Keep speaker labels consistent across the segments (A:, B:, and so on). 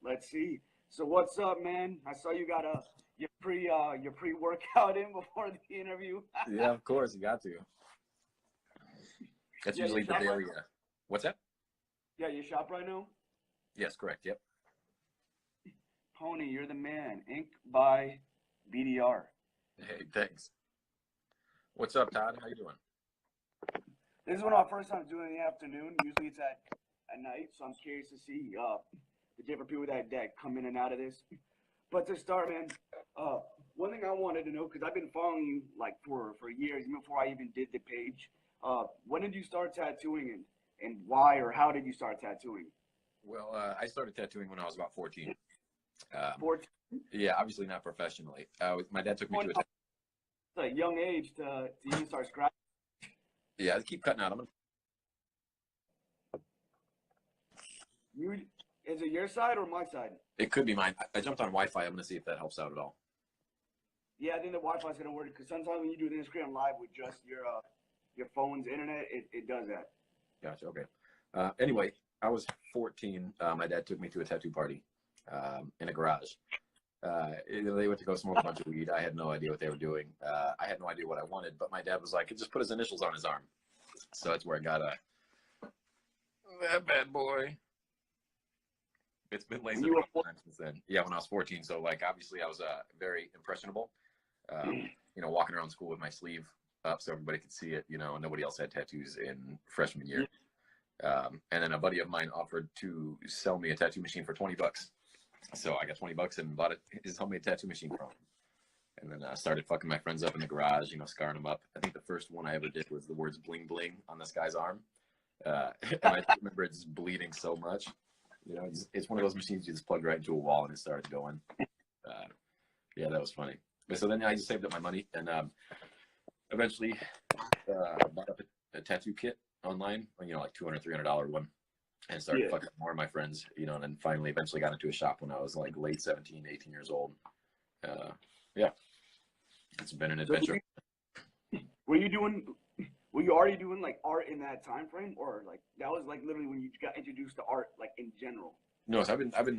A: Let's see. So what's up, man? I saw you got your pre-workout in before the interview.
B: Yeah, of course, you got to. That's
A: Yeah, you
B: usually the
A: shop right
B: daily.
A: now?
B: What's that?
A: Yeah, you shop right now?
B: Yes, correct. Yep.
A: Pony, you're the man. Ink by BDR.
B: Hey, thanks. What's up, Todd? How you doing?
A: This is one of our first times doing it in the afternoon. Usually it's at night, so I'm curious to see the different people that come in and out of this. But to start, man, uh, one thing I wanted to know, because I've been following you like for years, even before I even did the page. When did you start tattooing and why or how did you start tattooing?
B: Well, I started tattooing when I was about 14.
A: 14?
B: Yeah, obviously not professionally. My dad took me to a
A: It's a young age to even start scratching.
B: Yeah, I keep cutting out.
A: Is it your side or my side?
B: It could be mine. I jumped on Wi-Fi. I'm gonna see if that helps out at all.
A: Yeah, I think the Wi-Fi is gonna work because sometimes when you do the Instagram live with just your phone's internet, it does that.
B: Gotcha. Okay. Anyway, I was 14. My dad took me to a tattoo party in a garage. They went to go smoke a bunch of weed. I had no idea what they were doing. I had no idea what I wanted, but my dad was like, just put his initials on his arm. So that's where I got that bad boy. It's been lasered a couple times since then. Yeah, when I was 14. So like, obviously I was very impressionable. Walking around school with my sleeve up so everybody could see it, and nobody else had tattoos in freshman year. And then a buddy of mine offered to sell me a tattoo machine for $20. So I got $20 and bought his homemade tattoo machine from him. And then I started fucking my friends up in the garage, scarring them up. I think the first one I ever did was the words bling bling on this guy's arm. And I remember it just bleeding so much. It's one of those machines you just plug right into a wall and it started going. Yeah, that was funny. But so then I just saved up my money and eventually bought up a tattoo kit online, like $200, $300 one. And started fucking more of my friends, and then finally eventually got into a shop when I was like late 17, 18 years old. Yeah, it's been an adventure.
A: Were you already doing like art in that time frame, or like that was like literally when you got introduced to art, like in general?
B: No, so I've been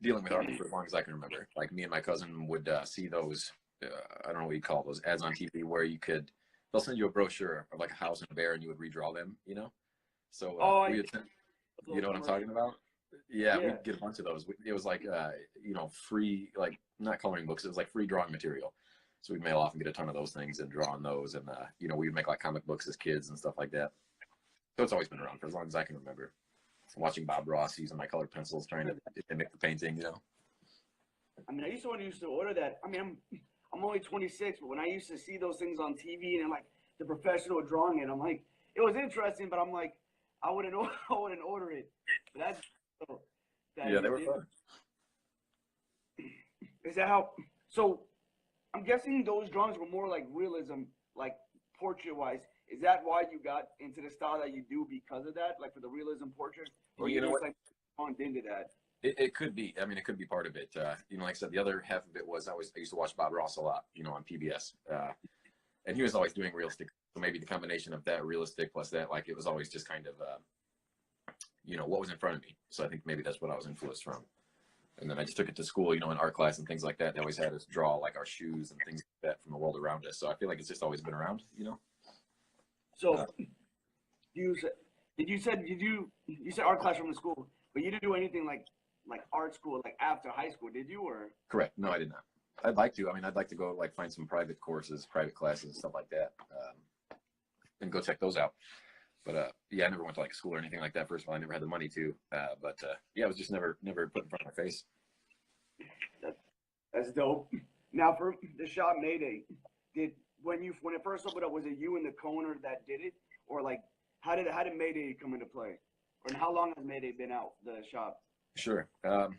B: dealing with art for as long as I can remember. Like me and my cousin would see those, I don't know what you call those ads on TV where they'll send you a brochure of like a house and a bear and you would redraw them, So we would you know what I'm talking about? Yeah, we'd get a bunch of those. It was like, free, like not coloring books. It was like free drawing material. So we'd mail off and get a ton of those things and draw on those. And, we would make like comic books as kids and stuff like that. So it's always been around for as long as I can remember. Watching Bob Ross using my colored pencils, trying to mimic the painting,
A: I mean, I used to order that. I mean, I'm only 26, but when I used to see those things on TV and like the professional drawing it, I'm like, it was interesting, but I'm like, I wouldn't order it. But
B: yeah, they were fun.
A: Is that how? So I'm guessing those drawings were more like realism, like portrait-wise. Is that why you got into the style that you do because of that, like for the realism portrait, or you just like spawned into that?
B: It could be. I mean, it could be part of it. Like I said, the other half of it was I used to watch Bob Ross a lot, on PBS, and he was always doing realistic. So maybe the combination of that realistic plus that, like it was always just kind of, what was in front of me. So I think maybe that's what I was influenced from. And then I just took it to school, in art class and things like that. They always had us draw like our shoes and things like that from the world around us. So I feel like it's just always been around,
A: So you said art class from the school, but you didn't do anything like art school, like after high school, did you? Or
B: correct? No, I did not. I'd like to. I mean, I'd like to go like find some private courses, private classes, and stuff like that, and go check those out. But yeah, I never went to like school or anything like that. First of all, I never had the money to. But yeah, it was just never put in front of my face.
A: That's dope. Now for the shop Mayday, when it first opened up, was it you and the co-owner that did it, or like how did Mayday come into play, or how long has Mayday been out, the shop?
B: Sure. If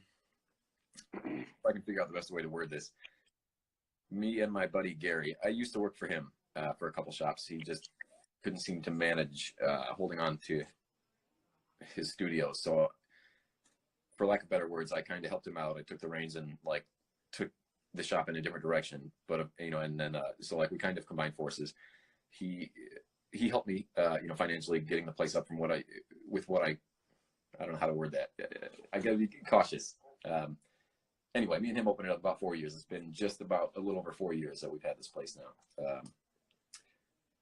B: I can figure out the best way to word this, me and my buddy Gary, I used to work for him for a couple shops. He just couldn't seem to manage holding on to his studio. So for lack of better words, I kind of helped him out. I took the reins and like took the shop in a different direction. But and then so like we kind of combined forces. He helped me, financially getting the place up from what I don't know how to word that. I gotta be cautious. Anyway, me and him opened it up about 4 years. It's been just about a little over 4 years that we've had this place now.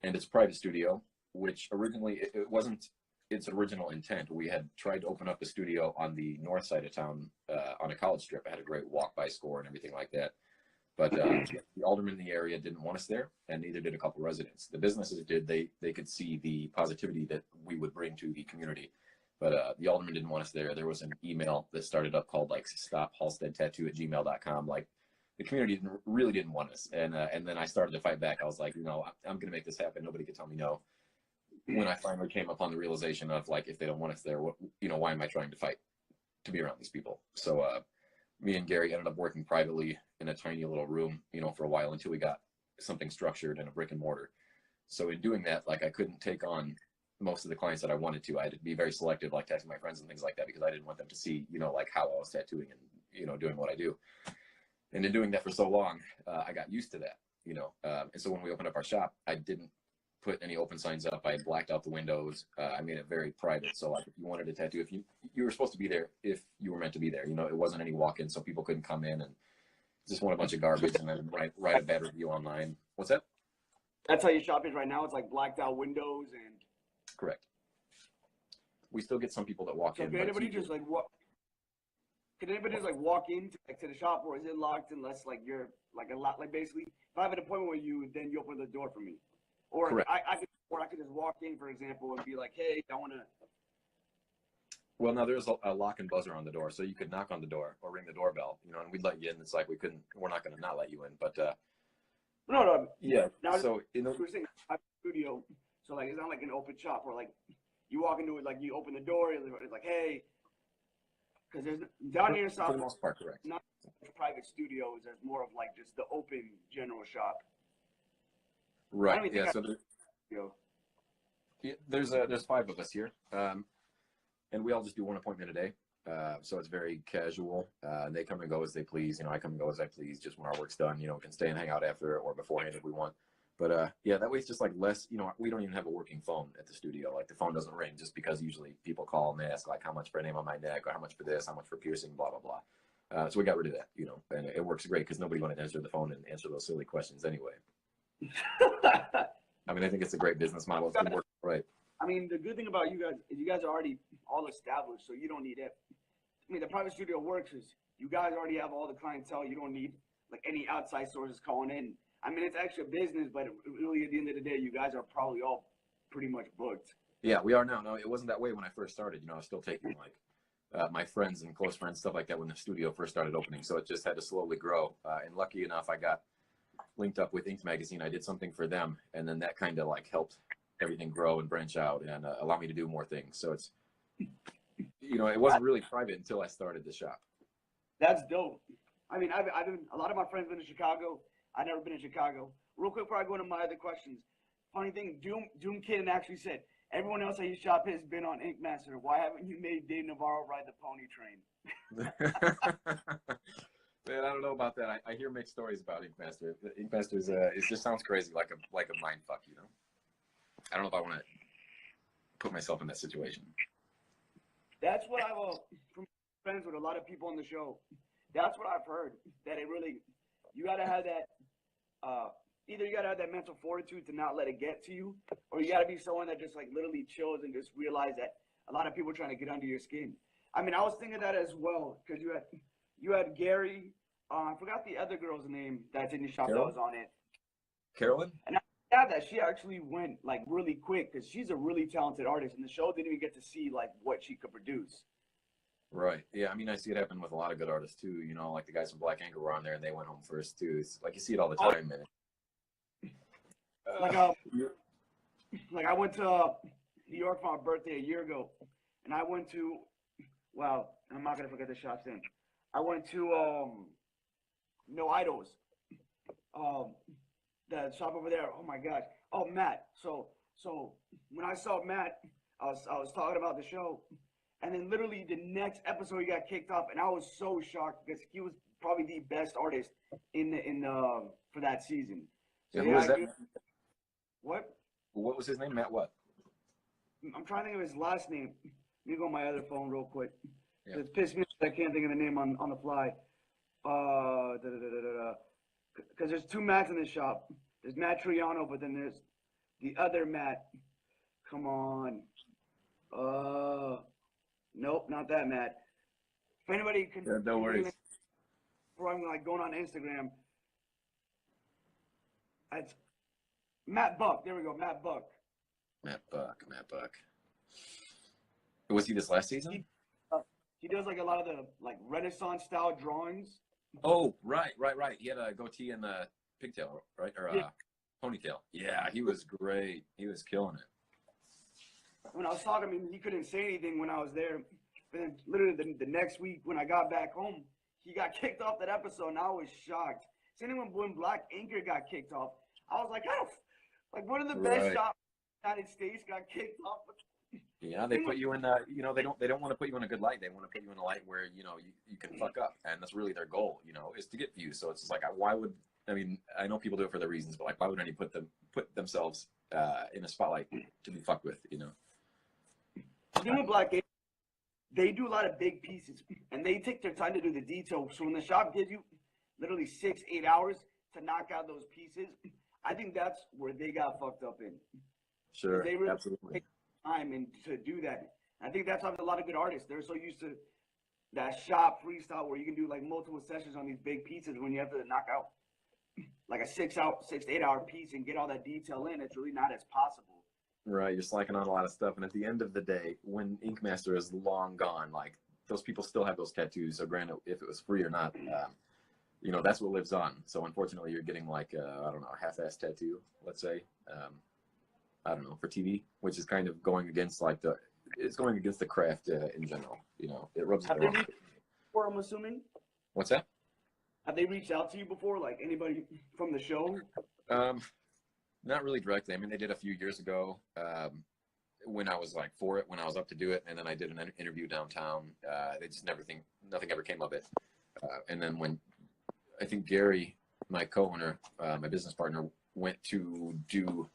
B: And it's a private studio, which originally, it wasn't its original intent. We had tried to open up a studio on the north side of town on a college strip. It had a great walk-by score and everything like that. But the aldermen in the area didn't want us there, and neither did a couple residents. The businesses did. They could see the positivity that we would bring to the community. But the alderman didn't want us there. There was an email that started up called like stophalsteadtattoo@gmail.com. Like the community really didn't want us. And then I started to fight back. I was like, I'm going to make this happen. Nobody could tell me no. When I finally came upon the realization of like, if they don't want us there, why am I trying to fight to be around these people? So me and Gary ended up working privately in a tiny little room, for a while until we got something structured in a brick and mortar. So in doing that, like I couldn't take on most of the clients that I wanted to. I had to be very selective, like texting my friends and things like that, because I didn't want them to see, like how I was tattooing and, doing what I do. And in doing that for so long, I got used to that, and so when we opened up our shop, I didn't put any open signs up. I blacked out the windows. I made it very private. So like if you wanted a tattoo, if you were supposed to be there, if you were meant to be there, it wasn't any walk-in, so people couldn't come in and just want a bunch of garbage and then write a bad review online. What's that?
A: That's how your shop is right now. It's like blacked out windows and.
B: Correct. We still get some people that walk in.
A: Can anybody just like what? Can anybody just like walk into to the shop, or is it locked unless like you're like a lot like basically if I have an appointment with you, then you open the door for me, or
B: Correct.
A: I could just walk in, for example, and be like, hey, I want to.
B: Well, now there's a lock and buzzer on the door, so you could knock on the door or ring the doorbell, and we'd let you in. It's like we're not going to not let you in, but
A: no.
B: Yeah.
A: Now,
B: so in the
A: studio, so like it's not like an open shop where like you walk into it, like you open the door, it's like hey, because there's down here in South.
B: For the most part, correct.
A: Not private studios. There's more of like just the open general shop.
B: Right. Yeah. So there's 5 of us here, and we all just do one appointment a day. So it's very casual. They come and go as they please. I come and go as I please. Just when our work's done, we can stay and hang out after or beforehand if we want. But yeah, that way it's just like less. We don't even have a working phone at the studio. Like the phone doesn't ring just because usually people call and they ask like how much for a name on my neck or how much for this, how much for piercing, blah blah blah. So we got rid of that. And it works great because nobody wanted to answer the phone and answer those silly questions anyway. I mean, I think it's a great business model. It's been working right.
A: I mean, the good thing about you guys is you guys are already all established, so you don't need it. I mean, the private studio works is you guys already have all the clientele. You don't need like any outside sources calling in. I mean, it's actually a business, but really at the end of the day, you guys are probably all pretty much booked.
B: Yeah, we are now. No, it wasn't that way when I first started. I was still taking like my friends and close friends, stuff like that when the studio first started opening. So it just had to slowly grow. And lucky enough, I got linked up with Inked Magazine. I did something for them, and then that kind of like helped everything grow and branch out and allow me to do more things. So it's, it wasn't really private until I started the shop.
A: That's dope. I mean, I've been, a lot of my friends been in Chicago. I've never been in Chicago. Real quick before I go into my other questions. Funny thing, Doom Kid actually said, everyone else at his shop has been on Ink Master. Why haven't you made Dave Navarro ride the pony train?
B: Man, I don't know about that. I hear mixed stories about Ink Master. Ink Master it just sounds crazy, like a mind fuck, I don't know if I want to put myself in that situation.
A: That's what I've from friends with a lot of people on the show. That's what I've heard. That it really, you gotta have that. Either you gotta have that mental fortitude to not let it get to you, or you gotta be someone that just like literally chills and just realize that a lot of people are trying to get under your skin. I mean, I was thinking that as well because you had Gary. I forgot the other girl's name that's in the shop
B: Carol?
A: that was on it.
B: Carolyn?
A: And yeah, that she actually went like really quick because she's a really talented artist, and the show didn't even get to see like what she could produce.
B: Right. Yeah. I mean, I see it happen with a lot of good artists too. Like the guys from Black Anchor were on there and they went home first too. It's like you see it all the time, man.
A: Like I went to New York for my birthday a year ago, and I went to, well, I'm not gonna forget the shop's name. I went to No Idols. The shop over there. Oh my gosh. Oh, Matt. So when I saw Matt, I was talking about the show, and then literally the next episode he got kicked off, and I was so shocked because he was probably the best artist for that season. So,
B: yeah, who was that?
A: What?
B: What was his name? Matt what?
A: I'm trying to think of his last name. Let me go on my other phone real quick.
B: Yeah.
A: It's pissed me off. I can't think of the name on the fly. Because there's two Matts in this shop. There's Matt Triano, but then there's the other Matt. Come on. Nope, not that Matt. If anybody can,
B: Yeah, no worries.
A: before I'm like going on Instagram, it's Matt Buck. There we go, Matt Buck.
B: Matt Buck. Was he this last season?
A: He does like a lot of the like Renaissance style drawings.
B: Oh, right. He had a goatee and a pigtail, right? Or
A: Yeah.
B: Ponytail. Yeah, he was great. He was killing it.
A: When I was talking to him, he couldn't say anything when I was there. But then literally the next week when I got back home, he got kicked off that episode, and I was shocked. Same when Black Anchor got kicked off. I was like, one of the best shops in the United States got kicked off.
B: Yeah, they put you in they don't want to put you in a good light. They want to put you in a light where, you can fuck up. And that's really their goal, is to get views. So it's just like, I know people do it for their reasons, but like, why would anyone put themselves in a spotlight to be fucked with,
A: With Black Anchor, they do a lot of big pieces, and they take their time to do the detail. So when the shop gives you literally 6-8 hours to knock out those pieces, I think that's where they got fucked up in.
B: Sure,
A: they really
B: absolutely.
A: Take time and to do that. I think that's why a lot of good artists, they're so used to that shop freestyle where you can do like multiple sessions on these big pieces. When you have to knock out like a 6 to 8 hour piece and get all that detail in, it's really not as possible.
B: Right, you're slacking on a lot of stuff, and at the end of the day, when Ink Master is long gone, like, those people still have those tattoos. So granted, if it was free or not, that's what lives on. So unfortunately, you're getting like a half-ass tattoo, let's say, for TV, which is kind of going against the craft in general. It rubs
A: Have
B: it
A: they
B: wrong.
A: reached before, I'm assuming?
B: What's that?
A: Have they reached out to you before, like anybody from the show?
B: Not really directly. I mean, they did a few years ago when I was like for it, when I was up to do it, and then I did an interview downtown. They just nothing ever came of it. And then when I think Gary, my co-owner, my business partner, went to do,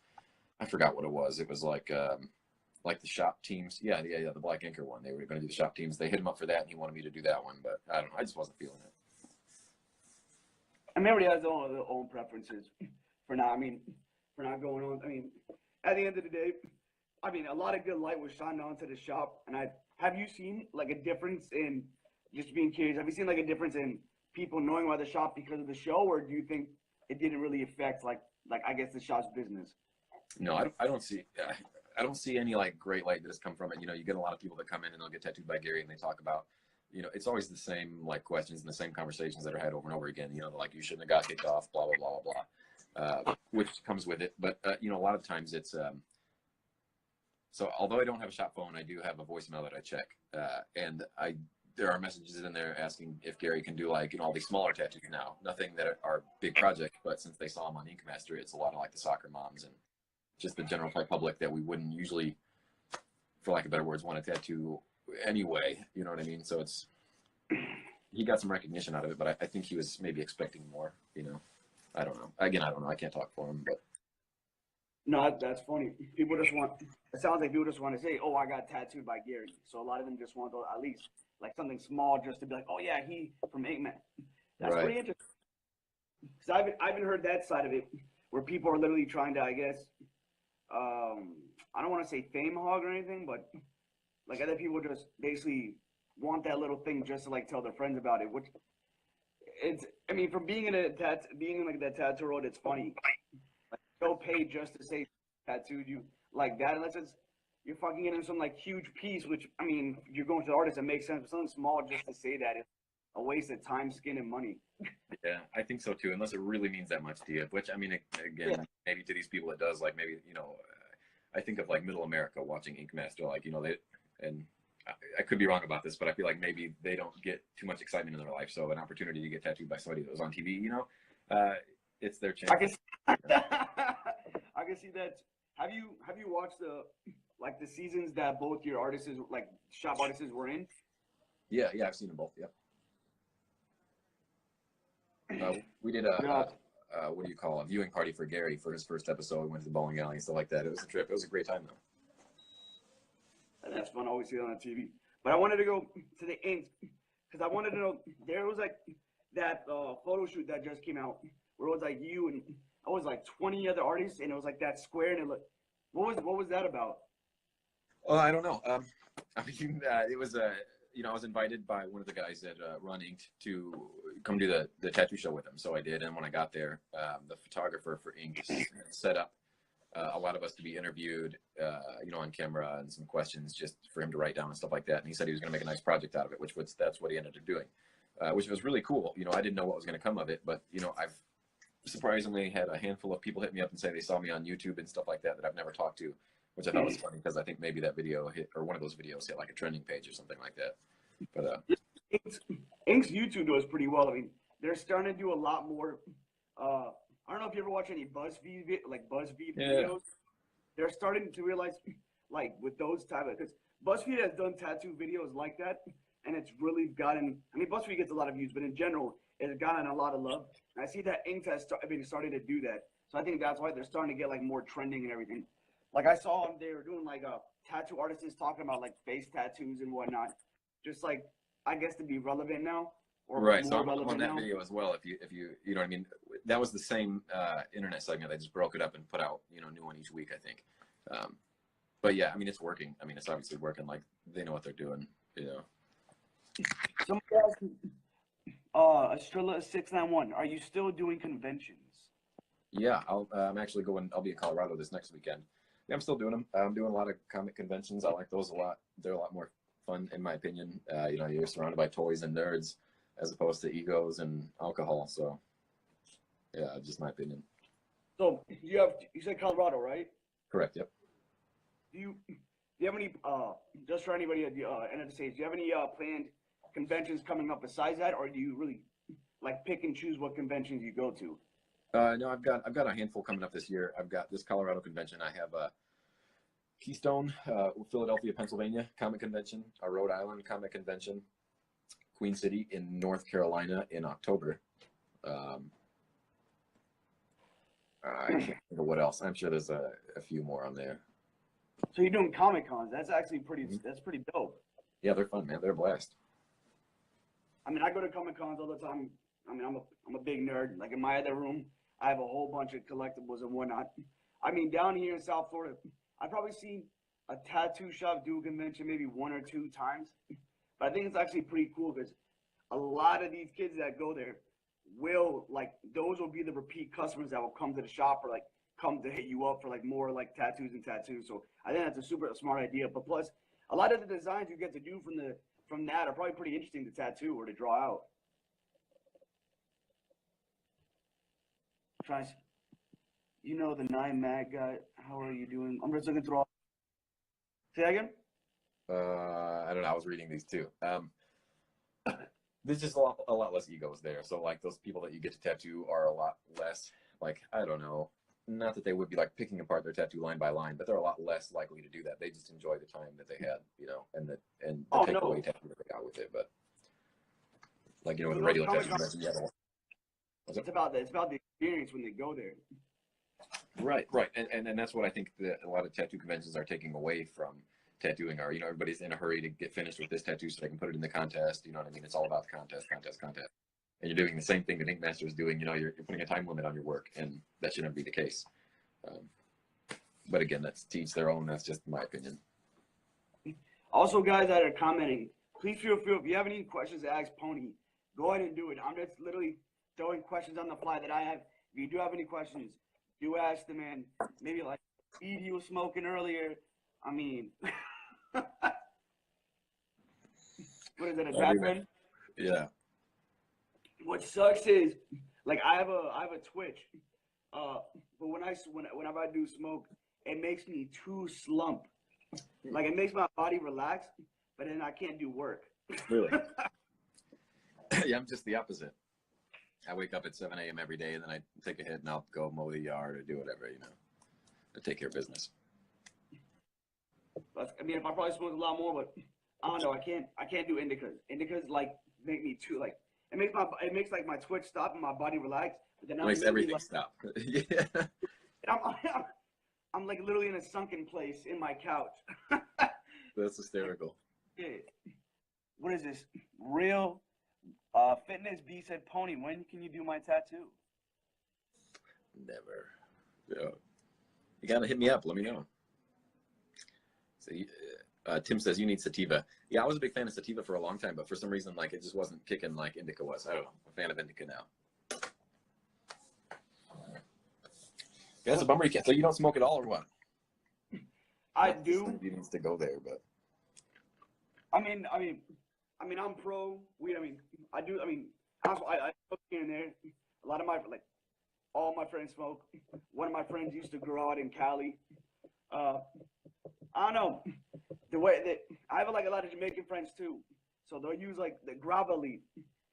B: I forgot what it was. It was like the shop teams. Yeah, the Black Anchor one. They were going to do the shop teams. They hit him up for that, and he wanted me to do that one, but I don't know. I just wasn't feeling it.
A: I mean, everybody has their own preferences for not going on. I mean, at the end of the day, a lot of good light was shined onto the shop. And have you seen like a difference in, just being curious, have you seen like a difference in people knowing about the shop because of the show, or do you think it didn't really affect like I guess the shop's business?
B: No, I don't see any like great light that has come from it. You get a lot of people that come in and they'll get tattooed by Gary, and they talk about, it's always the same like questions and the same conversations that are had over and over again. Like, you shouldn't have got kicked off, blah blah blah blah blah, which comes with it. But a lot of times it's so although I don't have a shop phone, I do have a voicemail that I check, and there are messages in there asking if Gary can do like all these smaller tattoos now. Nothing that are big projects, but since they saw him on Ink Master, it's a lot of like the soccer moms and just the general public that we wouldn't usually, for lack of better words, want to tattoo anyway. You know what I mean? So he got some recognition out of it, but I think he was maybe expecting more. I don't know. Again, I don't know. I can't talk for him, but.
A: No, that's funny. It sounds like people just want to say, oh, I got tattooed by Gary. So a lot of them just want to at least like something small just to be like, oh yeah, he from Eggman. That's
B: Right.
A: pretty interesting. Because I haven't heard that side of it where people are literally trying to, I guess, I don't want to say fame hog or anything, but like other people just basically want that little thing just to like tell their friends about it. Which from being in like that tattoo world, it's funny. Like, they'll pay just to say tattooed you like that, unless you're fucking getting some like huge piece. Which you're going to the artist, it makes sense. But something small just to say that is a waste of time, skin, and money.
B: Yeah, I think so too. Unless it really means that much to you. Which again,
A: Yeah.
B: maybe to these people it does. Like maybe I think of like Middle America watching Ink Master. Like they and. I could be wrong about this, but I feel like maybe they don't get too much excitement in their life. So an opportunity to get tattooed by somebody that was on TV, it's their chance.
A: I can see that. Have you watched the seasons that both your artists, like shop artists, were in?
B: Yeah, I've seen them both. Yep. We did what do you call a viewing party for Gary for his first episode. We went to the bowling alley and stuff like that. It was a trip. It was a great time though.
A: And that's fun. I always see it on TV. But I wanted to go to the inks because I wanted to know. There was like that photo shoot that just came out where it was like you and I was like 20 other artists, and it was like that square, and it looked. What was that about?
B: Oh, I don't know. I mean, it was I was invited by one of the guys at Run Inked to come do the tattoo show with him. So I did. And when I got there, the photographer for Inked set up a lot of us to be interviewed, on camera and some questions just for him to write down and stuff like that. And he said he was going to make a nice project out of it, that's what he ended up doing, which was really cool. I didn't know what was going to come of it, but, I've surprisingly had a handful of people hit me up and say they saw me on YouTube and stuff like that I've never talked to, which I thought was funny because I think maybe that video hit, or one of those videos hit like a trending page or something like that. But
A: Ink's YouTube does pretty well. I mean, they're starting to do a lot more. I don't know if you ever watch any BuzzFeed videos. They're starting to realize, like with those type of, because BuzzFeed has done tattoo videos like that, and it's really gotten. I mean, BuzzFeed gets a lot of views, but in general, it's gotten a lot of love. And I see that Ink has started to do that, so I think that's why they're starting to get like more trending and everything. Like I saw them, they were doing like tattoo artists talking about like face tattoos and whatnot, just like I guess to be relevant now. Or
B: right, so I'm
A: relevant
B: on that
A: now.
B: video as well. If you know what I mean, that was the same internet segment. They just broke it up and put out a new one each week, I think. But yeah, I mean it's working. I mean it's obviously working. Like they know what they're doing.
A: Somebody asked, Estrella 691, are you still doing conventions?
B: Yeah, I'm actually going. I'll be in Colorado this next weekend. Yeah, I'm still doing them. I'm doing a lot of comic conventions. I like those a lot. They're a lot more fun, in my opinion. You're surrounded by toys and nerds as opposed to egos and alcohol. So, yeah, just my opinion.
A: So you said Colorado, right?
B: Correct. Yep.
A: Do you have any just for anybody at the end of the stage? Do you have any planned conventions coming up besides that, or do you really like pick and choose what conventions you go to?
B: No, I've got a handful coming up this year. I've got this Colorado convention. I have a Keystone, Philadelphia, Pennsylvania comic convention, a Rhode Island comic convention, Queen City in North Carolina in October. I can't think of what else. I'm sure there's a few more on there.
A: So you're doing Comic Cons. That's actually pretty dope.
B: Yeah, they're fun, man. They're a blast.
A: I mean, I go to Comic Cons all the time. I mean, I'm a big nerd. Like in my other room, I have a whole bunch of collectibles and whatnot. I mean, down here in South Florida, I've probably seen a tattoo shop do a convention maybe 1 or 2 times. But I think it's actually pretty cool because a lot of these kids that go there those will be the repeat customers that will come to the shop or like come to hit you up for like more like tattoos. So I think that's a super smart idea. But plus, a lot of the designs you get to do from that are probably pretty interesting to tattoo or to draw out. The 9 Mag guy. How are you doing? I'm just looking through all. Say that again?
B: I don't know. I was reading these too. There's just a lot less egos there. So like those people that you get to tattoo are a lot less like, I don't know, not that they would be like picking apart their tattoo line by line, but they're a lot less likely to do that. They just enjoy the time that they had, and the takeaway tattoo that they got with it. But like, with a regular tattoo convention, you have
A: it's about the experience when they go there.
B: Right. And that's what I think that a lot of tattoo conventions are taking away from tattooing are, everybody's in a hurry to get finished with this tattoo so they can put it in the contest. You know what I mean? It's all about the contest. And you're doing the same thing that Ink Master is doing. You're putting a time limit on your work, and that shouldn't be the case. But again, that's to each their own. That's just my opinion.
A: Also, guys that are commenting, please feel free. If you have any questions to ask Pony, go ahead and do it. I'm just literally throwing questions on the fly that I have. If you do have any questions, do ask the man. Maybe like weed he was smoking earlier. I mean, what is it? A background?
B: Yeah.
A: What sucks is, like, I have a Twitch, but whenever I do smoke, it makes me too slump. Like, it makes my body relax, but then I can't do work.
B: Really? Yeah, I'm just the opposite. I wake up at 7 a.m. every day, and then I take a hit, and I'll go mow the yard or do whatever, to take care of business.
A: I mean, if I probably smoke a lot more, but I don't know. I can't do indicas. Indicas like make me too like it makes like my Twitch stop and my body relax. But then
B: it makes everything stop. Yeah.
A: I'm like literally in a sunken place in my couch.
B: That's hysterical.
A: Yeah. what is this? Real Fitness B said, Pony, when can you do my tattoo?
B: Never. Yeah. You gotta hit me up. Let me know. So, Tim says you need sativa. Yeah, I was a big fan of sativa for a long time, but for some reason, like, it just wasn't kicking like indica was. I don't know. I'm a fan of indica now. Yeah, it's a bummer. So you don't smoke at all, or what?
A: I do.
B: He needs to go there, but
A: I mean, I'm pro weed. I mean, I do. I mean, I smoke here and there. A lot of my all my friends smoke. One of my friends used to grow out in Cali. I don't know the way that I have like a lot of Jamaican friends too. So they'll use like the grava leaf,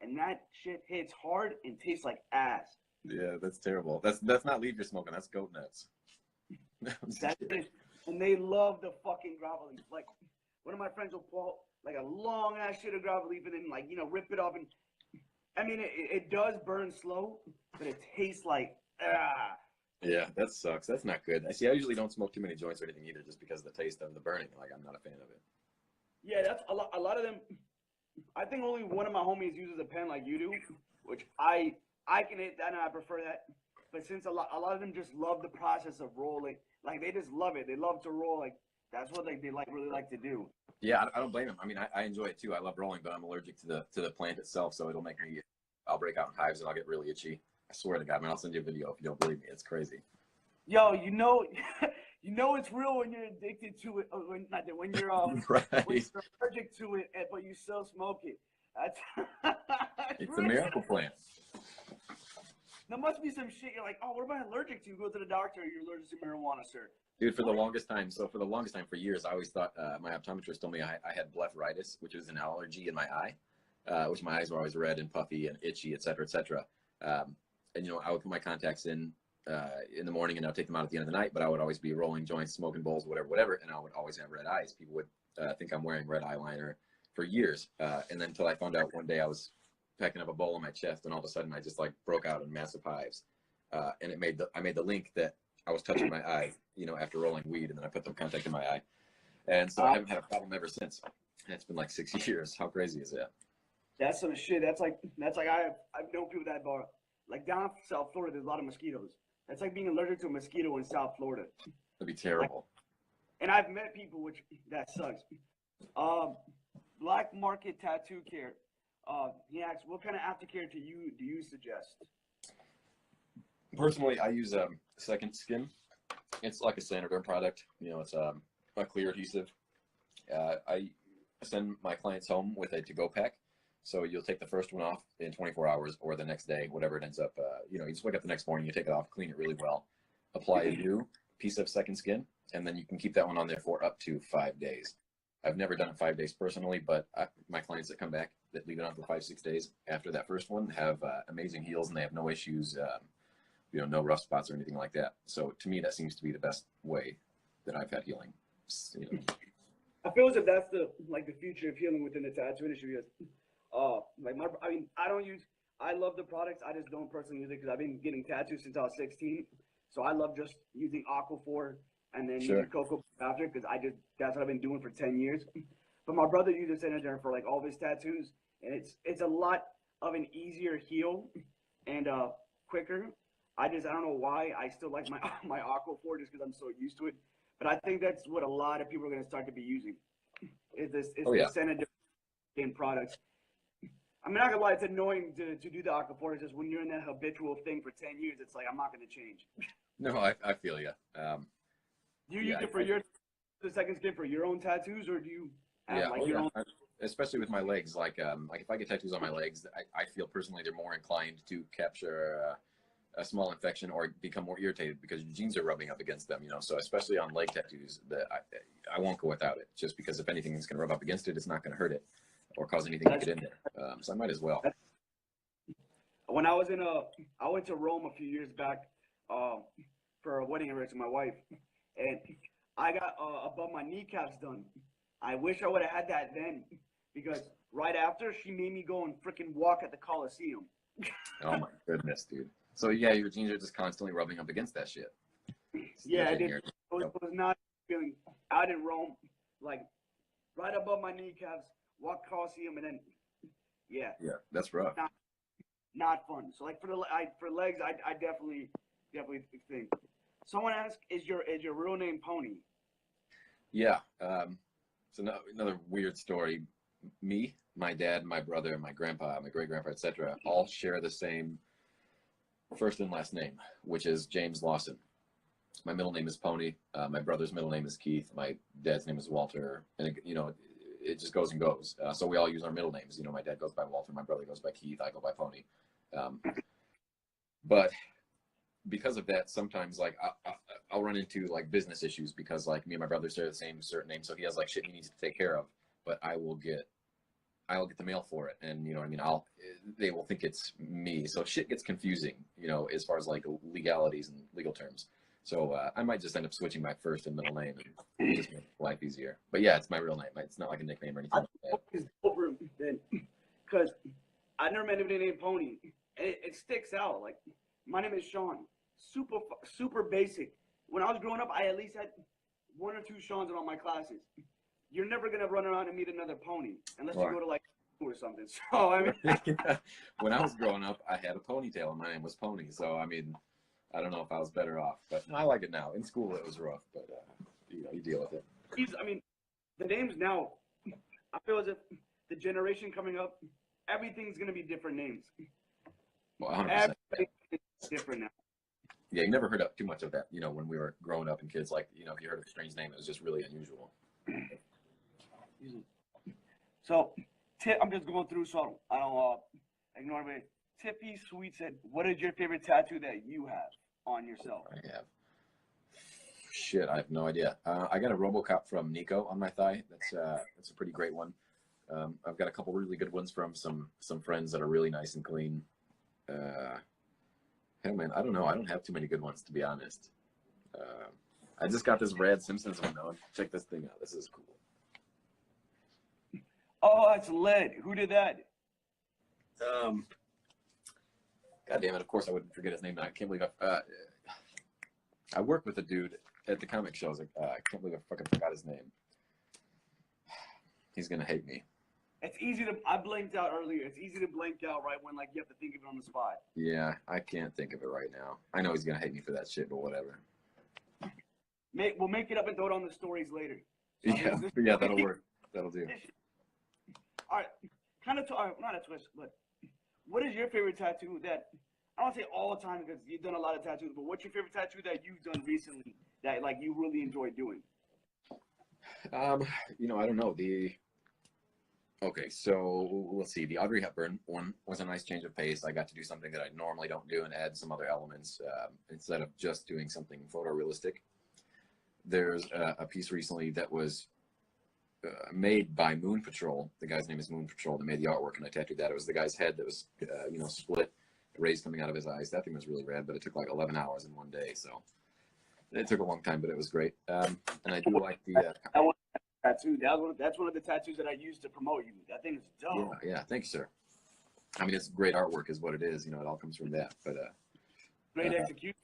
A: and that shit hits hard and tastes like ass.
B: yeah, that's terrible. That's not leaf you're smoking. That's goat nuts.
A: That's it. And they love the fucking grava leaf. Like one of my friends will pull like a long ass shit of grava leaf and then like rip it off and I mean it does burn slow, but it tastes like ah.
B: Yeah, that sucks. That's not good. I usually don't smoke too many joints or anything either, just because of the taste of the burning. Like, I'm not a fan of it.
A: Yeah, that's a lot of them. I think only one of my homies uses a pen like you do, which I can hit that and I prefer that. But since a lot of them just love the process of rolling, like they just love it. They love to roll. Like that's what they really like to do.
B: Yeah, I don't blame them. I mean, I enjoy it too. I love rolling, but I'm allergic to the plant itself, so it'll make me. I'll break out in hives and I'll get really itchy. I swear to God, man, I'll send you a video if you don't believe me. It's crazy.
A: Yo, you know it's real when you're addicted to it. When you're
B: right.
A: when you're allergic to it, but you still smoke it. That's
B: it's a miracle plant.
A: There must be some shit. You're like, oh, what am I allergic to? Go to the doctor. You're allergic to marijuana, sir.
B: Dude, for the longest time, for years, I always thought my optometrist told me I had blepharitis, which is an allergy in my eye, which my eyes were always red and puffy and itchy, et cetera, et cetera. And I would put my contacts in the morning and I'd take them out at the end of the night, but I would always be rolling joints, smoking bowls, whatever, and I would always have red eyes. People would think I'm wearing red eyeliner for years, and then until I found out one day I was packing up a bowl on my chest, and all of a sudden I just like broke out in massive hives, and I made the link that I was touching my eye, after rolling weed, and then I put the contact in my eye, and so I haven't had a problem ever since. It's been like 6 years. How crazy is that?
A: That's some shit. That's like I've known people that are like down in South Florida. There's a lot of mosquitoes. That's like being allergic to a mosquito in South Florida.
B: That'd be terrible.
A: And I've met people that sucks. Black Market Tattoo Care. He asks, what kind of aftercare do you suggest?
B: Personally, I use Second Skin. It's like a Sanoderm product. It's a clear adhesive. I send my clients home with a to-go pack. So you'll take the first one off in 24 hours or the next day, whatever it ends up. You just wake up the next morning, you take it off, clean it really well, apply a new piece of Second Skin, and then you can keep that one on there for up to 5 days. I've never done it 5 days personally, but my clients that come back that leave it on for 5-6 days after that first one have amazing heals and they have no issues, no rough spots or anything like that. So to me, that seems to be the best way that I've had healing.
A: I feel as if that's the future of healing within the tattoo industry. I love the products. I just don't personally use it because I've been getting tattoos since I was 16. So I love just using Aquaphor and then using Cocoa after because that's what I've been doing for 10 years. But my brother uses Sanoderm for like all of his tattoos, and it's a lot of an easier heal and quicker. I don't know why I still like my Aquaphor just because I'm so used to it. But I think that's what a lot of people are going to start to be using. The Sanoderm products. I'm not gonna lie, it's annoying to do the Aquaphor. It's just when you're in that habitual thing for 10 years, it's like I'm not gonna change.
B: No, I feel you.
A: Do you use it for the Second Skin for your own tattoos, or do you have your own?
B: Especially with my legs, like if I get tattoos on my legs, I feel personally they're more inclined to capture a small infection or become more irritated because your genes are rubbing up against them. So especially on leg tattoos, I won't go without it just because if anything is gonna rub up against it, it's not gonna hurt it or cause anything to get in there. So I might as well.
A: When I went to Rome a few years back for a wedding anniversary with my wife, and I got above my kneecaps done. I wish I would have had that then, because right after she made me go and freaking walk at the Coliseum.
B: Oh my goodness, dude. So yeah, your genes are just constantly rubbing up against that shit.
A: Yeah, I did. It was not feeling out in Rome, like right above my kneecaps, walk Coliseum, and then yeah,
B: Yeah, that's rough.
A: not fun. So like for legs, I definitely think. Someone asked, is your real name Pony?
B: Yeah. So another weird story. Me, my dad, my brother, my grandpa, my great grandpa, etc., all share the same first and last name, which is James Lawson. My middle name is Pony. My brother's middle name is Keith. My dad's name is Walter, and it just goes and goes. So we all use our middle names. My dad goes by Walter, my brother goes by Keith, I go by Pony. But because of that, sometimes like I'll run into like business issues because like me and my brother share the same certain name, so he has like shit he needs to take care of. But I'll get the mail for it, and they will think it's me, so shit gets confusing, as far as like legalities and legal terms. So I might just end up switching my first and middle name and just make life easier. But yeah, it's my real name. It's not like a nickname or anything like that.
A: Because I never met anybody named Pony, and it sticks out. Like my name is Sean, super basic. When I was growing up, I at least had one or two Seans in all my classes. You're never gonna run around and meet another Pony unless you go to like or something. So I mean,
B: when I was growing up, I had a ponytail, and my name was Pony. So I mean, I don't know if I was better off, but I like it now. In school, it was rough, but you deal with it.
A: I mean, the names now, I feel as if the generation coming up, everything's gonna be different names.
B: Well, 100%.
A: Everything is different now.
B: Yeah, you never heard of too much of that, when we were growing up and kids. Like, if you heard of a strange name, it was just really unusual.
A: So, I'm just going through, so I don't ignore me. Tippy Sweet said, "What is your favorite tattoo that you have on yourself?"
B: I have. Shit, I have no idea. I got a RoboCop from Nico on my thigh. That's a pretty great one. I've got a couple really good ones from some friends that are really nice and clean. Hey man, I don't know. I don't have too many good ones, to be honest. I just got this Rad Simpsons one though. Check this thing out. This is cool.
A: Oh, that's lead. Who did that?
B: God damn it! Of course I wouldn't forget his name. I can't believe I work with a dude at the comic shows. I can't believe I fucking forgot his name. He's gonna hate me.
A: It's easy to. I blanked out earlier. It's easy to blank out right when like you have to think of it on the spot.
B: Yeah, I can't think of it right now. I know he's gonna hate me for that shit, but whatever.
A: We'll make it up and throw it on the stories later.
B: So yeah, that'll work. That'll do.
A: All right, kind of not a twist, but what is your favorite tattoo that I don't say all the time because you've done a lot of tattoos, but what's your favorite tattoo that you've done recently that like you really enjoy doing?
B: I don't know. Okay, so let's see. The Audrey Hepburn one was a nice change of pace. I got to do something that I normally don't do and add some other elements instead of just doing something photorealistic. There's a piece recently that was made by Moon Patrol. The guy's name is Moon Patrol. That made the artwork, and I tattooed that. It was the guy's head that was, split, rays coming out of his eyes. That thing was really rad, but it took like 11 hours in one day, so it took a long time, but it was great. And I do like the
A: tattoo. That's one of the tattoos that I used to promote you. That thing is dope.
B: Yeah. Thank you, sir. I mean, it's great artwork, is what it is. It all comes from that. But
A: great execution.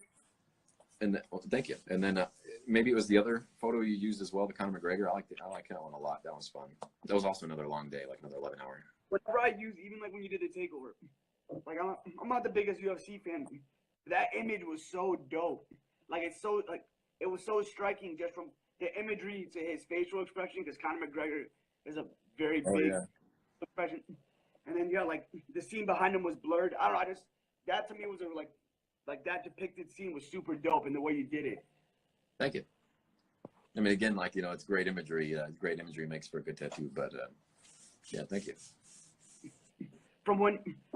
B: Well, thank you. And then maybe it was the other photo you used as well, the Conor McGregor. I like that one a lot. That was fun. That was also another long day, like another 11 hour.
A: Whenever I use, even like when you did the takeover, like I'm not the biggest UFC fan. That image was so dope. Like it was so striking just from the imagery to his facial expression, because Conor McGregor is a very big expression. And then like the scene behind him was blurred. I don't know. That to me was like that depicted scene was super dope in the way you did it.
B: Thank you. I mean, again, like, it's great imagery. Great imagery makes for a good tattoo, but yeah, thank you.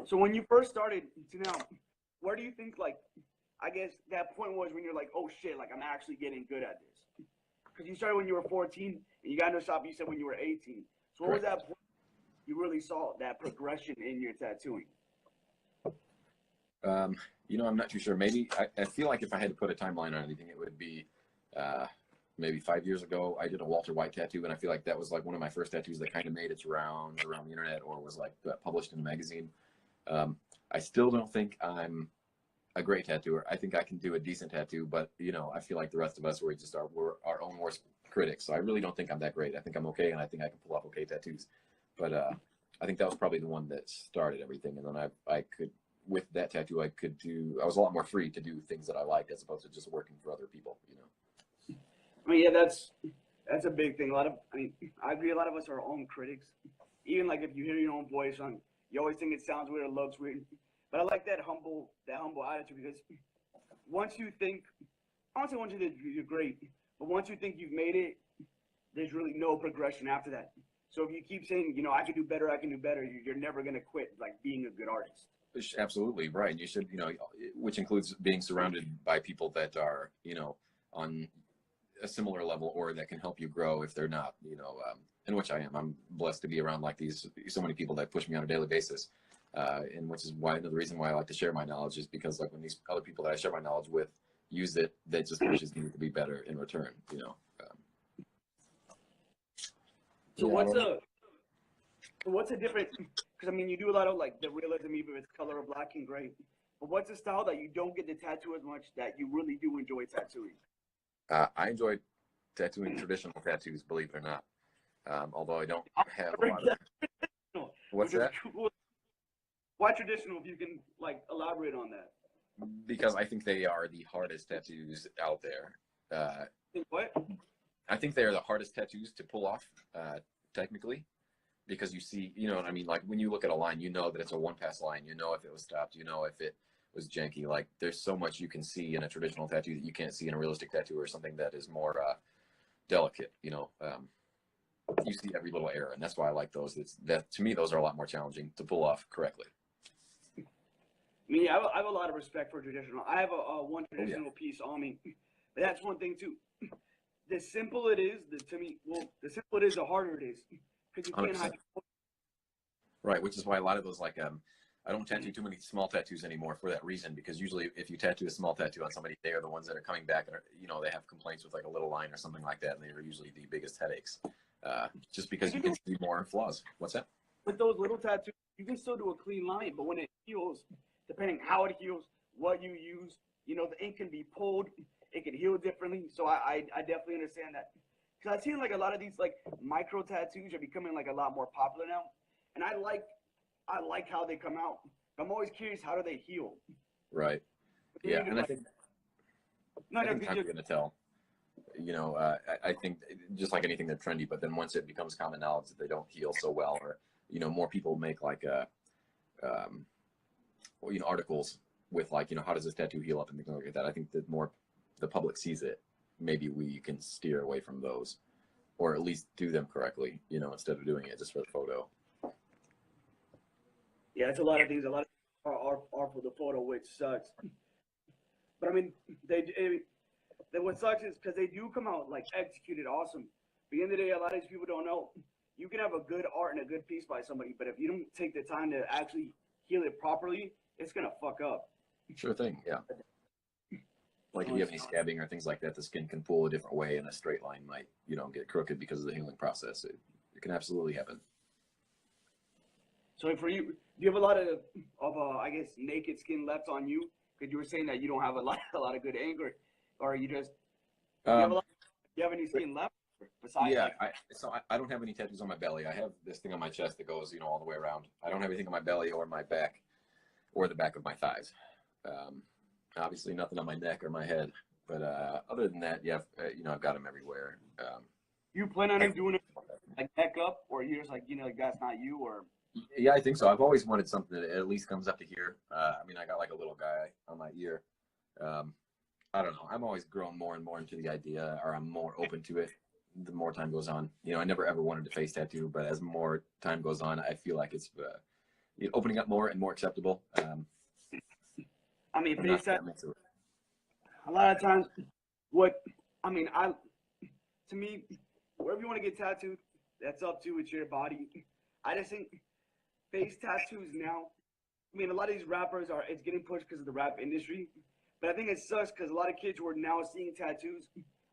A: So when you first started to now, where do you think, like, I guess that point was when you're like, oh shit, like I'm actually getting good at this? Because you started when you were 14 and you got into a shop, you said when you were 18. So what was that point you really saw that progression in your tattooing?
B: I'm not too sure. Maybe I feel like if I had to put a timeline on anything, it would be maybe 5 years ago. I did a Walter White tattoo, and I feel like that was like one of my first tattoos that kind of made its rounds around the internet or was like published in a magazine. I still don't think I'm a great tattooer. I think I can do a decent tattoo, but I feel like the rest of us we're our own worst critics. So I really don't think I'm that great. I think I'm okay, and I think I can pull off okay tattoos. But I think that was probably the one that started everything. And then I could, with that tattoo, I was a lot more free to do things that I liked as opposed to just working for other people, you know?
A: I mean, yeah, that's a big thing. I agree. A lot of us are our own critics. Even like if you hear your own voice on, you always think it sounds weird or looks weird. But I like that humble attitude, because once you think, I don't say once you think you're great, but once you think you've made it, there's really no progression after that. So if you keep saying, I can do better, you're never gonna quit like being a good artist.
B: Absolutely right. You should, which includes being surrounded by people that are, on a similar level or that can help you grow if they're not, and which I am. I'm blessed to be around like so many people that push me on a daily basis. And which is why another reason why I like to share my knowledge is because like when these other people that I share my knowledge with use it, that just pushes me to be better in return,
A: So what's a different? Because I mean, you do a lot of like the realism, even with color of black and gray. But what's a style that you don't get to tattoo as much that you really do enjoy tattooing?
B: I enjoy tattooing traditional tattoos, believe it or not. Although I don't have a lot of. What's that?
A: Cool. Why traditional? If you can like elaborate on that.
B: Because I think they are the hardest tattoos out there.
A: What?
B: I think they are the hardest tattoos to pull off, technically, because you see, you know what I mean? Like when you look at a line, you know that it's a one-pass line. You know if it was stopped. You know if it was janky. Like there's so much you can see in a traditional tattoo that you can't see in a realistic tattoo or something that is more delicate. You see every little error, and that's why I like those. To me, those are a lot more challenging to pull off correctly.
A: I mean, I have a lot of respect for traditional. I have one traditional piece on me, but that's one thing too. The simple it is, the simpler it is, the harder it is, because you can't
B: 100%.
A: hide.
B: Right, which is why a lot of those I don't tattoo too many small tattoos anymore for that reason, because usually if you tattoo a small tattoo on somebody, they are the ones that are coming back and they have complaints with like a little line or something like that, and they are usually the biggest headaches, just because you can see more flaws. What's that?
A: With those little tattoos, you can still do a clean line, but when it heals, depending how it heals, what you use, the ink can be pulled, it can heal differently. So I definitely understand that. Because I've seen like a lot of these like micro tattoos are becoming like a lot more popular now, and I like how they come out. I'm always curious, how do they heal?
B: Right. Yeah, and I think time's going to tell. I think just like anything, they're trendy, but then once it becomes common knowledge that they don't heal so well, or more people make like articles with like how does this tattoo heal up and things like that. I think the more the public sees it, maybe we can steer away from those, or at least do them correctly, instead of doing it just for the photo.
A: Yeah, it's a lot of things. A lot of are for the photo, which sucks. But I mean, what sucks is because they do come out like executed awesome. At the end of the day, a lot of these people don't know. You can have a good art and a good piece by somebody, but if you don't take the time to actually heal it properly, it's gonna fuck up.
B: Sure thing, yeah. Like if you have any scabbing or things like that, the skin can pull a different way, and a straight line might, get crooked because of the healing process. It can absolutely happen.
A: So for you, do you have a lot of I guess naked skin left on you? Because you were saying that you don't have a lot of good anger, or you just do you have any skin left besides?
B: Yeah, I don't have any tattoos on my belly. I have this thing on my chest that goes all the way around. I don't have anything on my belly or my back or the back of my thighs. Obviously nothing on my neck or my head, but other than that, yeah, I've got them everywhere.
A: You plan on doing it like neck up, or you just like like that's not you, or?
B: Yeah, I think so. I've always wanted something that at least comes up to here. I got like a little guy on my ear. I don't know. I'm always growing more and more into the idea, or I'm more open to it the more time goes on. I never ever wanted a face tattoo, but as more time goes on, I feel like it's opening up more and more acceptable.
A: I mean, face tattoo. A lot of times, to me, wherever you want to get tattooed, that's up to it's your body. I just think face tattoos now. A lot of these rappers it's getting pushed because of the rap industry, but I think it sucks because a lot of kids who are now seeing tattoos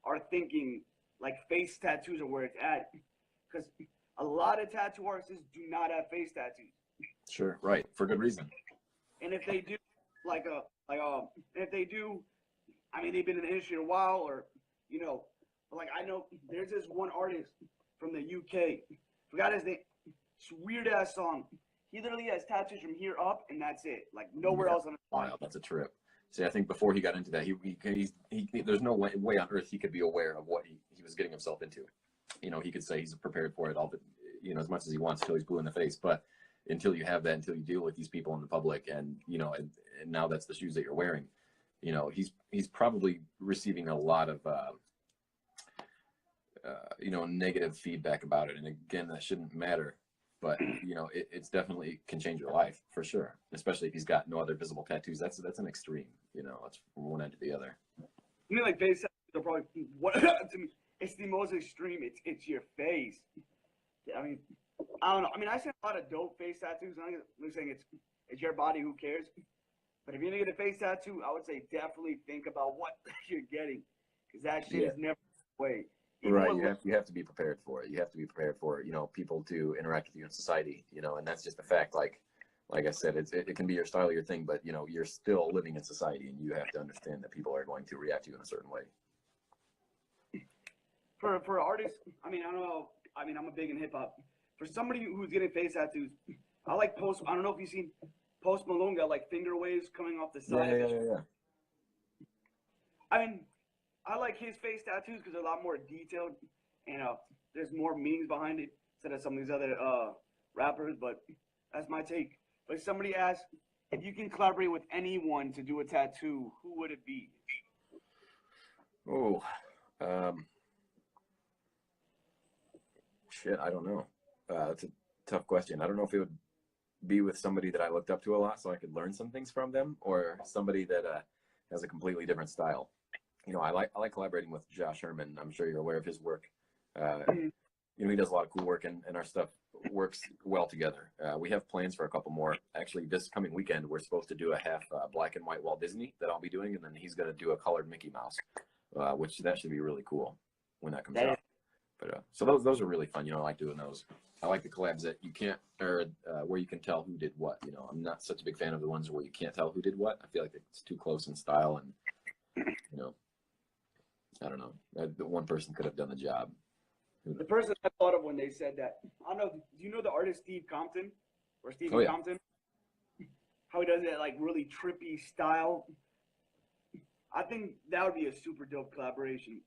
A: are thinking like face tattoos are where it's at, because a lot of tattoo artists do not have face tattoos.
B: Sure, right, for good reason.
A: And if they do, if they do, they've been in the industry a while, or I know there's this one artist from the UK, forgot his name. It's a weird ass song. He literally has tattoos from here up, and that's it. Like nowhere else on his body.
B: Wow, that's a trip. See, I think before he got into that, there's no way on earth he could be aware of what he was getting himself into. You know, he could say he's prepared for it all, but you know, as much as he wants until he's blue in the face. But until you have that, until you deal with these people in the public, and you know, and now that's the shoes that you're wearing. You know, he's probably receiving a lot of you know, negative feedback about it. And again, that shouldn't matter. But you know, it's definitely can change your life for sure, especially if he's got no other visible tattoos. That's an extreme, you know. It's from one end to the other.
A: I mean, like face tattoos are probably what to me. It's the most extreme. It's your face. I mean, I don't know. I mean, I see a lot of dope face tattoos. I'm saying it's your body. Who cares? But if you're gonna get a face tattoo, I would say definitely think about what you're getting, because that shit is never away.
B: Right, you have to be prepared for it. You have to be prepared for, you know, people to interact with you in society, you know, and that's just a fact. Like I said, it can be your style or your thing, but you know, you're still living in society, and you have to understand that people are going to react to you in a certain way.
A: For artists, I mean, I don't know. I mean, I'm a big in hip hop. For somebody who's getting face tattoos, I like Post. I don't know if you've seen Post Malone got like finger waves coming off the side.
B: Yeah.
A: I mean, I like his face tattoos because they're a lot more detailed, and there's more meanings behind it instead of some of these other rappers. But that's my take. But somebody asked if you can collaborate with anyone to do a tattoo, who would it be?
B: Oh, shit, I don't know. That's a tough question. I don't know if it would be with somebody that I looked up to a lot, so I could learn some things from them, or somebody that has a completely different style. You know, I like collaborating with Josh Herman. I'm sure you're aware of his work. You know, he does a lot of cool work, and our stuff works well together. We have plans for a couple more. Actually, this coming weekend, we're supposed to do a half black and white Walt Disney that I'll be doing, and then he's going to do a colored Mickey Mouse, which that should be really cool when that comes out. But so those are really fun. You know, I like doing those. I like the collabs that you can't, or where you can tell who did what. You know, I'm not such a big fan of the ones where you can't tell who did what. I feel like it's too close in style, and you know, I don't know. The one person could have done the job.
A: The person I thought of when they said that, I don't know. Do you know the artist Steve Compton or Stephen Compton? How he does that like really trippy style. I think that would be a super dope collaboration.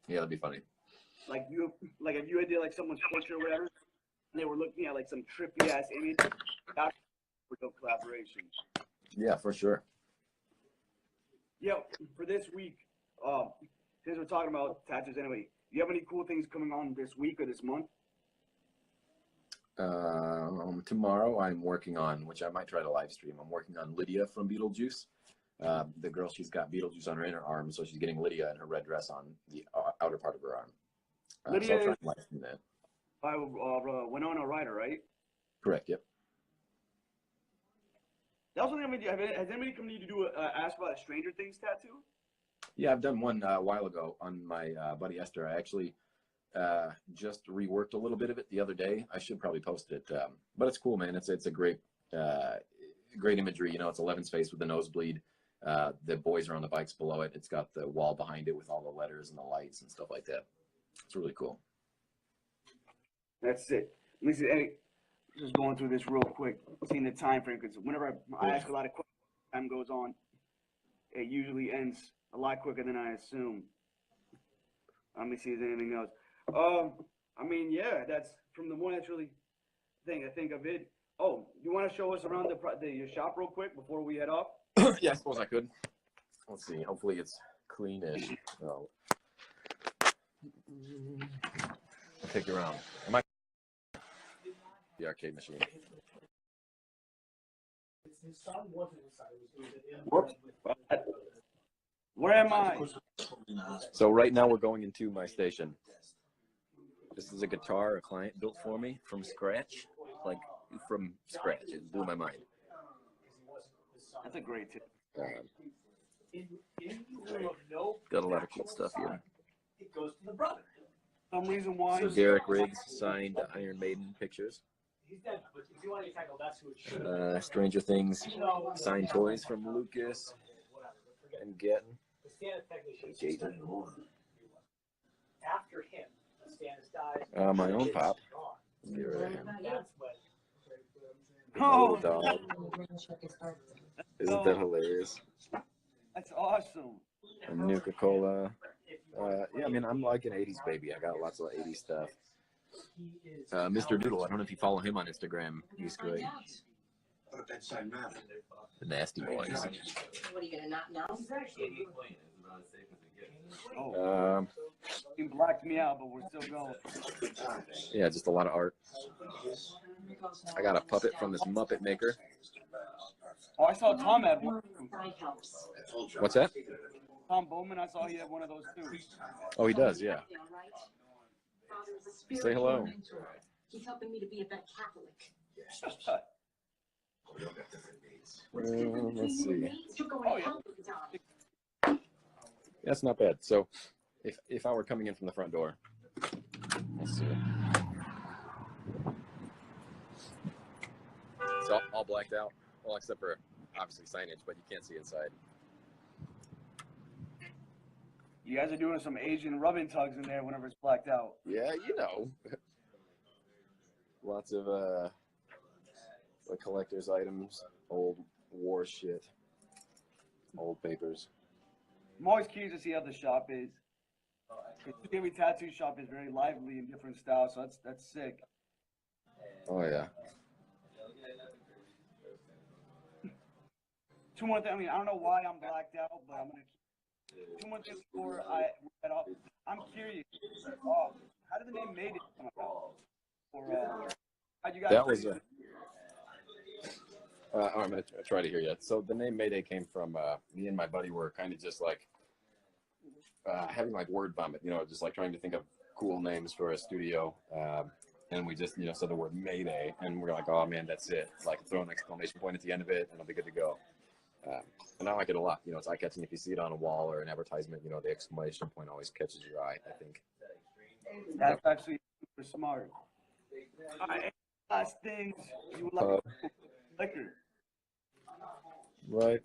B: Yeah, that'd be funny.
A: Like if you had did like someone's portrait or whatever, and they were looking at like some trippy ass image, that's a super dope collaboration.
B: Yeah, for sure.
A: Yeah, for this week, since we're talking about tattoos anyway, do you have any cool things coming on this week or this month?
B: Tomorrow I'm working on, which I might try to live stream. I'm working on Lydia from Beetlejuice. The girl, she's got Beetlejuice on her inner arm, so she's getting Lydia in her red dress on the outer part of her arm.
A: Lydia
B: so I'll try and live stream that.
A: By Winona Ryder, right?
B: Correct. Yep.
A: That was something has anybody come to you to do ask about a Stranger Things tattoo?
B: Yeah, I've done one a while ago on my buddy Esther. I actually just reworked a little bit of it the other day. I should probably post it, but it's cool, man. It's a great imagery. You know, it's 11 space with the nosebleed. The boys are on the bikes below it. It's got the wall behind it with all the letters and the lights and stuff like that. It's really cool.
A: That's it. Let me see. Just going through this real quick, seeing the time frame, because whenever I ask a lot of questions, time goes on, it usually ends a lot quicker than I assume. Let me see if there's anything else. I mean, yeah, that's from the one that's really I think of it. Oh, you want to show us around your shop real quick before we head off?
B: Yeah, I suppose I could. Let's see. Hopefully it's cleanish. Oh. I'll take you around. The arcade machine.
A: Whoops. Where am I?
B: So right now we're going into my station. This is a guitar a client built for me from scratch. Like from scratch. It blew my mind.
A: That's a great tip.
B: Got a lot of cool stuff here.
A: Some reason why.
B: So Derek Riggs signed Iron Maiden pictures. Stranger Things signed toys from Lucas and Gettin. My own pop. Let's get rid of him.
A: Oh,
B: Dog. Isn't that hilarious?
A: that's awesome.
B: And Nuka-Cola. Yeah, I mean, I'm like an 80s baby. I got lots of 80s stuff. Mr. Doodle, I don't know if you follow him on Instagram. He's great. The Nasty Boys.
C: What are you gonna not know?
A: Oh, he blacked me out, but we're still going.
B: Yeah, just a lot of art. I got a puppet from this Muppet maker.
A: Oh, I saw Tom had one.
B: What's that?
A: Tom Bowman, I saw he had one of those too.
B: Oh, he does, yeah. Say hello.
C: He's helping me to be a better Catholic.
B: Let's see.
A: Oh, yeah.
B: That's not bad. So, if I were coming in from the front door, let's see. It's all blacked out, well, except for obviously signage, but you can't see inside.
A: You guys are doing some Asian rubbing tugs in there whenever it's blacked out.
B: Yeah, you know. Lots of like collector's items, old war shit, old papers.
A: I'm always curious to see how the shop is. Every tattoo shop is very lively in different styles, so that's sick.
B: Oh yeah.
A: Two more things. I mean, I don't know why I'm blacked out, but I'm gonna. Two more things before I head off. I'm curious. How did the name Mayday come about? Or how'd you guys?
B: That was I'm gonna try to hear you. So the name Mayday came from me and my buddy were kind of just like having like word vomit, you know, just like trying to think of cool names for a studio. And we just, you know, said the word Mayday, and we're like, oh man, that's it. Like throw an exclamation point at the end of it, and it'll be good to go. And I like it a lot. You know, it's eye-catching if you see it on a wall or an advertisement. You know, the exclamation point always catches your eye, I think.
A: That's actually super smart. All right, last things you would like liquor.
B: Right.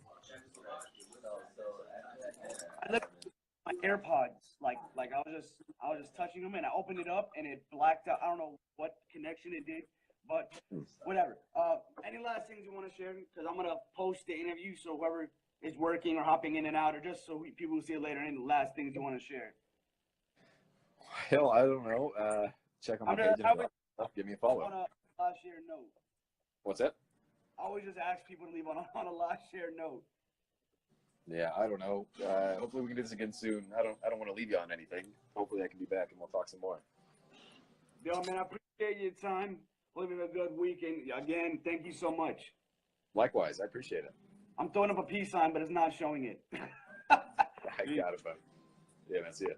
A: I looked at my AirPods, like I was just touching them, and I opened it up, and it blacked out. I don't know what connection it did, but whatever. Any last things you want to share? Because I'm gonna post the interview, so whoever is working or hopping in and out, or just so people will see it later. Any last things you want to share?
B: Hell, I don't know. Check on my page and give me a follow.
A: On a last share note.
B: What's that?
A: I always just ask people to leave on a last share note.
B: Yeah, I don't know. Hopefully we can do this again soon. I don't want to leave you on anything. Hopefully I can be back and we'll talk some more.
A: Yo, man, I appreciate your time. Hope you have a good weekend. Again, thank you so much.
B: Likewise, I appreciate it.
A: I'm throwing up a peace sign, but it's not showing it.
B: I got it, buddy. Yeah, man, see ya.